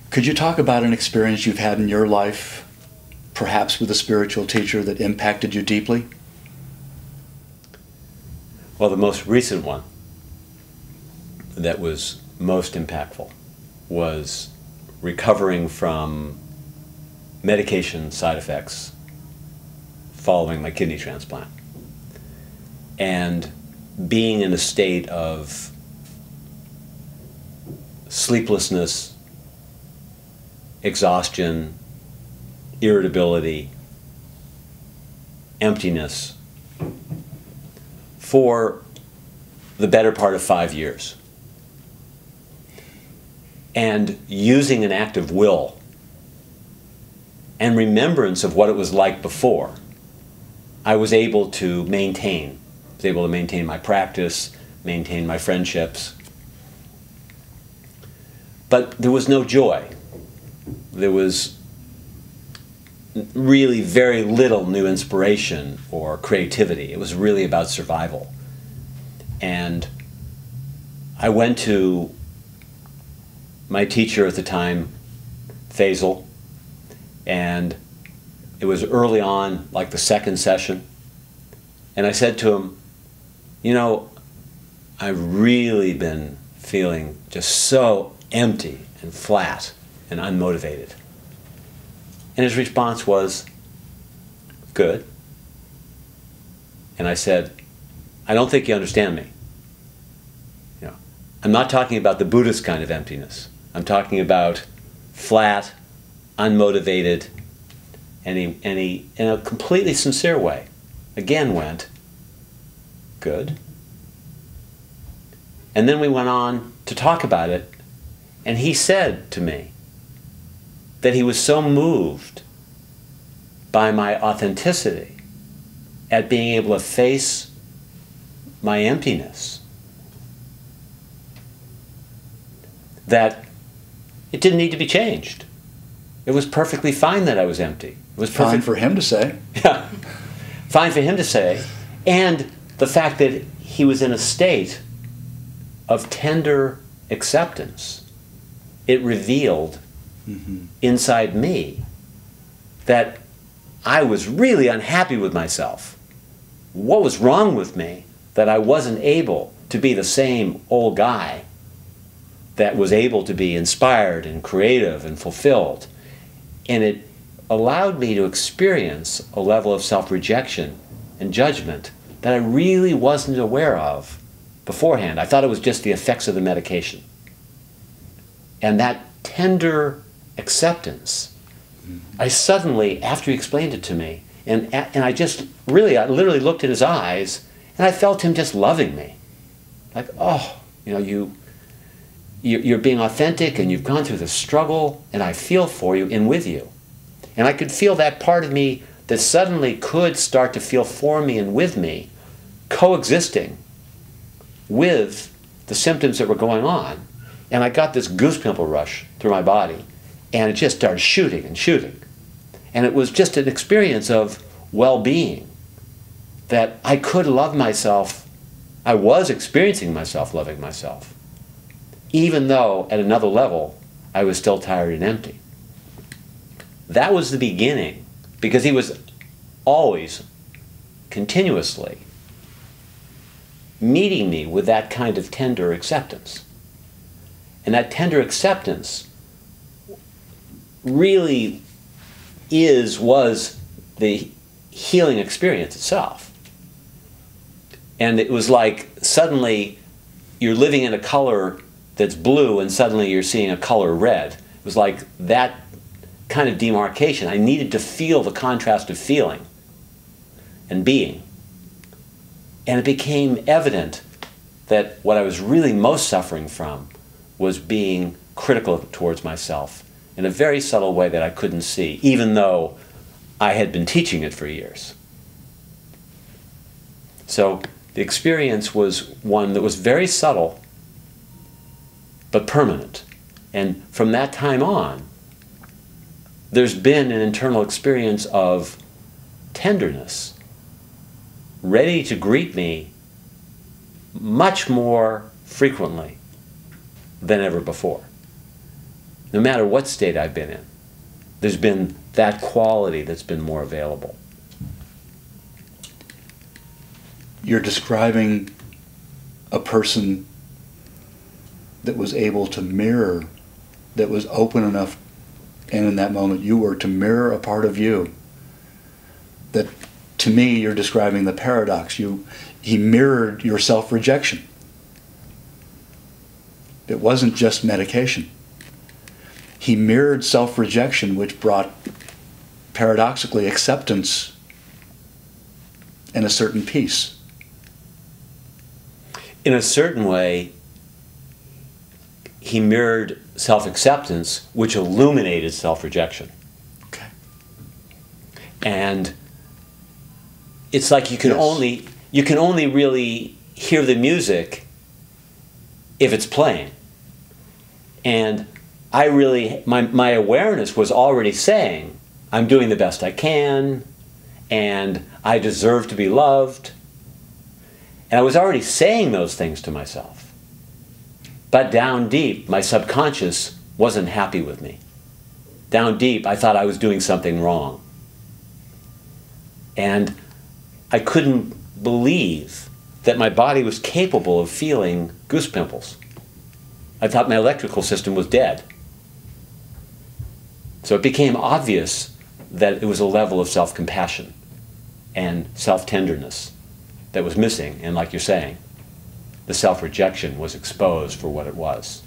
Could you talk about an experience you've had in your life, perhaps with a spiritual teacher, that impacted you deeply? Well, the most recent one that was most impactful was recovering from medication side effects following my kidney transplant, and being in a state of sleeplessness, exhaustion, irritability, emptiness for the better part of 5 years. And using an act of will and remembrance of what it was like before, I was able to maintain. I was able to maintain my practice, maintain my friendships. But there was no joy. There was really very little new inspiration or creativity. It was really about survival. And I went to my teacher at the time, Faisal, and it was early on, like the second session, and I said to him, you know, I've really been feeling just so empty and flat and unmotivated. And his response was, good. And I said, I don't think you understand me. You know, I'm not talking about the Buddhist kind of emptiness. I'm talking about flat, unmotivated, and he, in a completely sincere way, again went, good. And then we went on to talk about it, and he said to me that he was so moved by my authenticity at being able to face my emptiness that it didn't need to be changed. It was perfectly fine that I was empty. It was fine for him to say. Yeah, fine for him to say. And the fact that he was in a state of tender acceptance, it revealed inside me that I was really unhappy with myself. What was wrong with me that I wasn't able to be the same old guy that was able to be inspired and creative and fulfilled? And it allowed me to experience a level of self-rejection and judgment that I really wasn't aware of beforehand. I thought it was just the effects of the medication. And that tender acceptance, I suddenly, after he explained it to me, and I just really, I literally looked in his eyes, and I felt him just loving me. Like, oh, you know, you're being authentic, and you've gone through the struggle, and I feel for you and with you. And I could feel that part of me that suddenly could start to feel for me and with me, coexisting with the symptoms that were going on. And I got this goose pimple rush through my body, and it just started shooting and shooting. And it was just an experience of well-being, that I could love myself. I was experiencing myself loving myself, even though at another level I was still tired and empty. That was the beginning, because he was always, continuously meeting me with that kind of tender acceptance. And that tender acceptance really was the healing experience itself. And it was like suddenly you're living in a color that's blue and suddenly you're seeing a color red. It was like that kind of demarcation. I needed to feel the contrast of feeling and being. And it became evident that what I was really most suffering from was being critical towards myself in a very subtle way that I couldn't see, even though I had been teaching it for years. So the experience was one that was very subtle, but permanent. And from that time on, there's been an internal experience of tenderness, ready to greet me much more frequently than ever before. no matter what state I've been in. There's been that quality that's been more available. You're describing a person that was able to mirror, that was open enough, and in that moment you were, to mirror a part of you. That, to me, you're describing the paradox. He mirrored your self-rejection. It wasn't just medication. He mirrored self-rejection, which brought, paradoxically, acceptance and a certain peace. In a certain way, he mirrored self-acceptance, which illuminated self-rejection. Okay. And it's like you can only really hear the music if it's playing. And my awareness was already saying, I'm doing the best I can, and I deserve to be loved. And I was already saying those things to myself. But down deep, my subconscious wasn't happy with me. Down deep, I thought I was doing something wrong. And I couldn't believe that my body was capable of feeling goose pimples. I thought my electrical system was dead. So it became obvious that it was a level of self-compassion and self-tenderness that was missing. And like you're saying, the self-rejection was exposed for what it was.